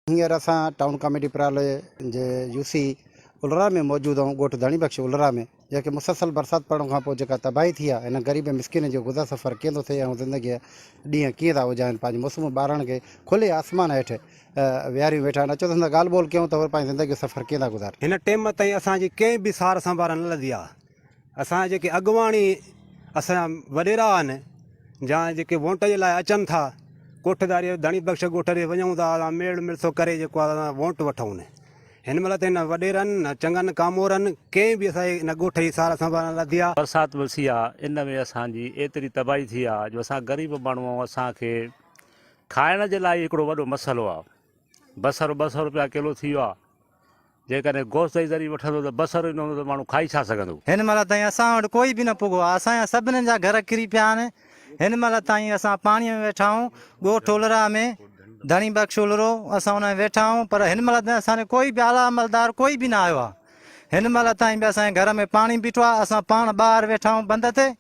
हींअर असां town committee प्रालय जे UC उलरा में मौजूद आहियूं, ॻोठ धणी बख़्श उलरा में, जेके मुसलसल बरसाति पवण खां पोइ जेका तबाही थी आहे, हिन ग़रीब मिसकिन जो गुज़र सफ़र कीअं थो थिए ऐं ज़िंदगीअ ॾींहं कीअं था गुज़ारनि, पंहिंजे मुस्लिम ॿारनि खे खुले आसमान हेठि विहारियूं वेठा आहिनि। अचो त हिन ॻाल्हि ॿोल कयूं त वरी पंहिंजी ज़िंदगी जो सफ़र कीअं था गुज़ारनि। हिन टाइम ताईं असांजी कंहिं बि सार संभाल न लधी आहे। असां जेके अॻुवाणी असां वॾेरा आहिनि या जेके वोट जे लाइ अचनि था, कोठदारी धणी बख़्श ॻोठ ते वञूं था, मेड़ मिलसो करे जेको आहे वोट वठूं। हिन महिल त हिन वॾेरनि न चङनि कामोरनि कंहिं बि असांजे हिन ॻोठ जी सार संभाल न लधी आहे। बरसाति वसी आहे, इन में असांजी एतिरी तबाही थी आहे जो असां ग़रीब माण्हू आहियूं। असांखे खाइण जे लाइ हिकिड़ो वॾो मसइलो आहे। बसरु 200 रुपया किलो थी वियो आहे। जेकॾहिं गोश्त जी ज़रिए वठंदो त बसरु न हूंदो त माण्हू खाई छा सघंदो। हिन महिल ताईं असां वटि कोई बि न पुॻो आहे। असांजा सभिनीनि जा घर किरी पिया आहिनि। हिन महिल ताईं असां पाणीअ में वेठा आहियूं, ॻोठ उलरा में धणी बख़्श उलरो, असां हुन में वेठा आहियूं। पर हिन महिल ताईं असांजो कोई बि आला अमलदार कोई बि न आयो आहे। हिन महिल ताईं बि असांजे घर में पाणी बीठो आहे। असां पाण ॿाहिरि वेठा आहियूं बंद ते,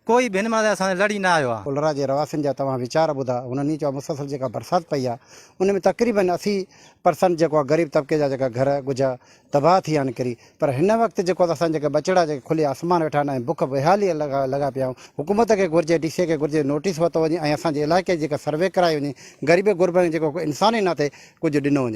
कोई बि हिन महिल असांजे लड़ी न आयो आहे। उलरा जे रवासियुनि जा तव्हां वीचार ॿुधा। उन्हनि चयो मुसलसल जेका बरसाति पई आहे उन में तक़रीबन 80% जेको आहे ग़रीब तबिके जा जेका घर गुजा तबाह थी विया आहिनि किरी। पर हिन वक़्तु जेको आहे असां जेके बचड़ा जेके खुले आसमान वेठा आहिनि ऐं बुख बेहाली लॻा पिया आहियूं। हुकूमत खे घुरिजे, डीसी खे घुरिजे, नोटिस वरितो वञे ऐं असांजे इलाइक़े जेका सर्वे कराई वञे, ग़रीब गुरबनि जेको इंसानी नाते कुझु ॾिनो वञे।